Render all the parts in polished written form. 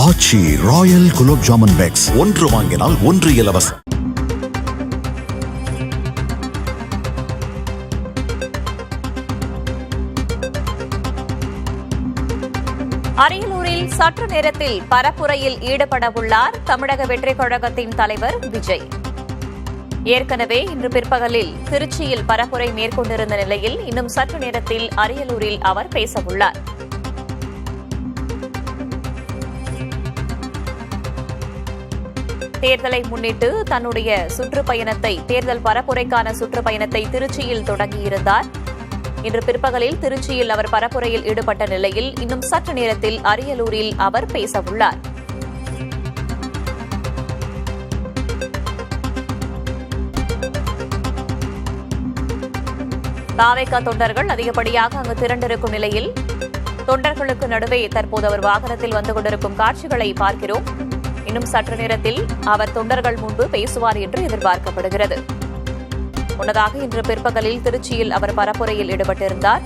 ஆச்சி Royal gulab jamun packs ஒன்று வாங்கினால் ஒன்று இலவசம். அரியலூரில் சற்று நேரத்தில் பரப்புரையில் ஈடுபட உள்ளார் தமிழக வெற்றிக் கழகத்தின் தலைவர் விஜய். ஏற்கனவே இன்று பிற்பகலில் திருச்சியில் பரப்புரை மேற்கொண்டிருந்த நிலையில் இன்னும் சற்று நேரத்தில் அரியலூரில் அவர் பேசவுள்ளார். தேர்தலை முன்னிட்டு தன்னுடைய தேர்தல் பரப்புரைக்கான சுற்றுப்பயணத்தை திருச்சியில் தொடங்கியிருந்தார். இன்று பிற்பகலில் திருச்சியில் அவர் பரப்புரையில் ஈடுபட்ட நிலையில் இன்னும் சற்று நேரத்தில் அரியலூரில் அவர் பேசவுள்ளார். தாவேகா தொண்டர்கள் அதிகப்படியாக அங்கு திரண்டிருக்கும் நிலையில் தொண்டர்களுக்கு நடுவே தற்போது அவர் வாகனத்தில் வந்து கொண்டிருக்கும் காட்சிகளை பார்க்கிறோம். இன்னும் சற்று நேரத்தில் அவர் தொண்டர்கள் முன்பு பேசுவார் என்று எதிர்பார்க்கப்படுகிறது. முன்னதாக இன்று பிற்பகலில் திருச்சியில் அவர் பரப்புரையில் ஈடுபட்டிருந்தார்.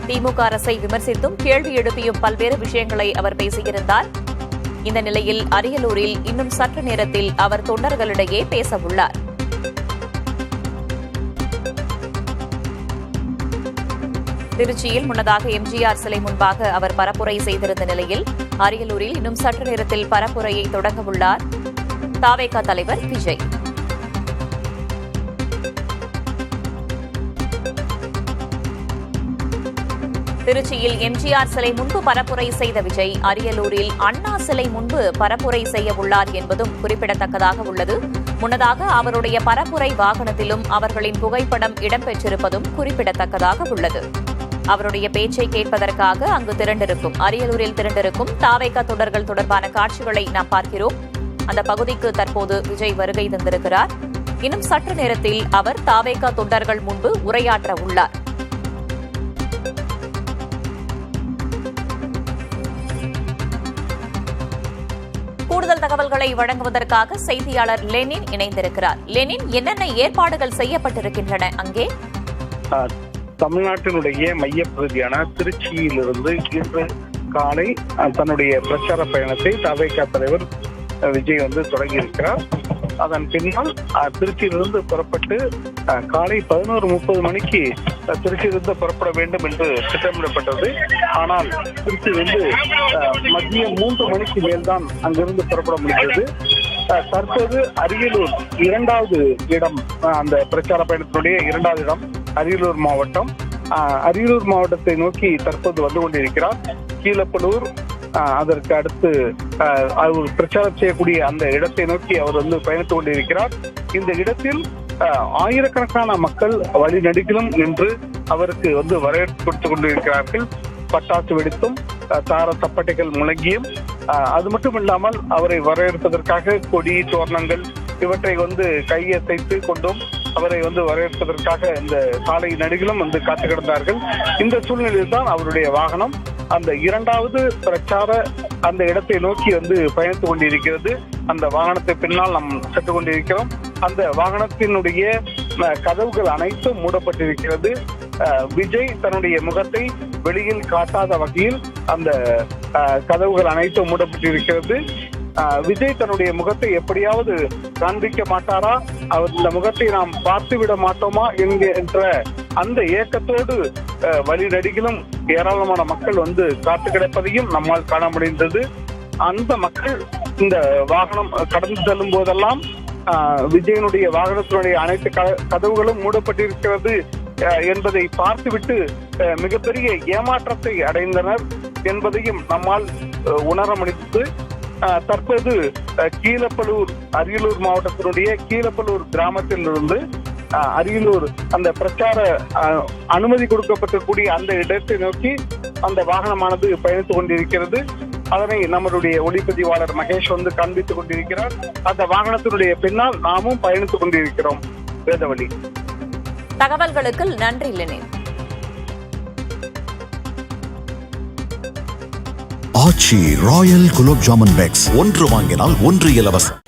திமுக அரசை விமர்சித்தும் கேள்வி எழுப்பியும் பல்வேறு விஷயங்களை அவர் பேசியிருந்தார். இந்த நிலையில் அரியலூரில் இன்னும் சற்று நேரத்தில் அவர் தொண்டர்களிடையே பேசவுள்ளார். திருச்சியில் முன்னதாக எம்ஜிஆர் சிலை முன்பாக அவர் பரப்புரை செய்திருந்த நிலையில் அரியலூரில் இன்னும் சற்று நேரத்தில் பரப்புரையை தொடங்கவுள்ளார் தாவேகா தலைவர் விஜய். திருச்சியில் எம்ஜிஆர் சிலை முன்பு பரப்புரை செய்த விஜய் அரியலூரில் அண்ணா சிலை முன்பு பரப்புரை செய்யவுள்ளார் என்பதும் குறிப்பிடத்தக்கதாக உள்ளது. முன்னதாக அவருடைய பரப்புரை வாகனத்திலும் அவர்களின் புகைப்படம் இடம்பெற்றிருப்பதும் குறிப்பிடத்தக்கதாக உள்ளது. அவருடைய பேச்சை கேட்பதற்காக அங்கு அரியலூரில் திரண்டிருக்கும் தாவேகா தொண்டர்கள் தொடர்பான காட்சிகளை நாம் பார்க்கிறோம். அந்த பகுதிக்கு தற்போது விஜய் வருகை தந்திருக்கிறார். இன்னும் சற்று நேரத்தில் அவர் தாவேகா தொண்டர்கள் முன்பு உரையாற்ற உள்ளார். கூடுதல் தகவல்களை வழங்குவதற்காக செய்தியாளர் லெனின் இணைந்திருக்கிறார். லெனின், என்னென்ன ஏற்பாடுகள் செய்யப்பட்டிருக்கின்றன அங்கே? தமிழ்நாட்டினுடைய மையப்பகுதியான திருச்சியிலிருந்து இன்று காலை தன்னுடைய பிரச்சார பயணத்தை தவேகா தலைவர் விஜய் தொடங்கியிருக்கிறார். அதன் பின்னால் திருச்சியிலிருந்து புறப்பட்டு காலை 11:30 மணிக்கு திருச்சியிலிருந்து புறப்பட வேண்டும் என்று திட்டமிடப்பட்டது. ஆனால் திருச்சியிலிருந்து மதியம் 3 மணிக்கு மேல்தான் அங்கிருந்து புறப்பட முடிந்தது. தற்போது அரியலூர் 2வது இடம், அந்த பிரச்சார பயணத்தினுடைய 2வது இடம் அரியலூர் மாவட்டம். அரியலூர் மாவட்டத்தை நோக்கி தற்போது வந்து கொண்டிருக்கிறார். கீழப்பலூர், அதற்கு அடுத்து அவர் பிரச்சாரம் செய்யக்கூடிய அந்த இடத்தை நோக்கி அவர் பயணித்துக் கொண்டிருக்கிறார். இந்த இடத்தில் ஆயிரக்கணக்கான மக்கள் வழிநெடுகிலும் நின்று அவருக்கு வரவேற்பு கொடுத்துக் கொண்டிருக்கிறார்கள். பட்டாசு வெடித்தும் தார தப்பட்டைகள் முழங்கியும், அது மட்டும் இல்லாமல் அவரை வரவேற்பதற்காக கொடி தோரணங்கள் இவற்றை கையசைத்து கொண்டும் அவரை வரவேற்பதற்காக இந்த சாலை நடுகிலும் காத்து கிடந்தார்கள். இந்த சூழ்நிலையில் தான் அவருடைய வாகனம் அந்த 2வது பிரச்சார அந்த இடத்தை நோக்கி பயணித்துக் கொண்டிருக்கிறது. அந்த வாகனத்தை பின்னால் நாம் சென்று கொண்டிருக்கிறோம். அந்த வாகனத்தினுடைய கதவுகள் அனைத்தும் மூடப்பட்டிருக்கிறது. விஜய் தன்னுடைய முகத்தை வெளியில் காட்டாத வகையில் அந்த கதவுகள் அனைத்தும் மூடப்பட்டிருக்கிறது. விஜய் தன்னுடைய முகத்தை எப்படியாவது காண்பிக்க மாட்டாரா, அவர் இந்த முகத்தை நாம் பார்த்து விட மாட்டோமா என்கின்ற அந்த ஏக்கத்தோடு வழிநடிகளும் ஏராளமான மக்கள் காத்து கிடப்பதையும் நம்மால் காண முடிந்தது. அந்த மக்கள் இந்த வாகனம் கடந்து செல்லும் போதெல்லாம் விஜயனுடைய வாகனத்தினுடைய அனைத்து கதவுகளும் மூடப்பட்டிருக்கிறது என்பதை பார்த்துவிட்டு மிகப்பெரிய ஏமாற்றத்தை அடைந்தனர் என்பதையும் நம்மால் உணர முடிந்தது. தற்போது கீழப்பலூர், அரியலூர் மாவட்டத்தினுடைய கீழப்பலூர் கிராமத்தில் இருந்து அரியலூர் அந்த பிரச்சார அனுமதி கொடுக்கப்பட்டிருக்கூடிய அந்த இடத்தை நோக்கி அந்த வாகனமானது பயணித்துக் கொண்டிருக்கிறது. அதனை நம்மளுடைய ஒளிப்பதிவாளர் மகேஷ் காண்பித்துக் கொண்டிருக்கிறார். அந்த வாகனத்தினுடைய பின்னால் நாமும் பயணித்துக் கொண்டிருக்கிறோம். வேதவழி, தகவல்களுக்கு நன்றி லெனின். ஆச்சி ராயல் குலோப் ஜாமுன் பேக்ஸ் ஒன்று வாங்கினால் ஒன்று இலவசம்.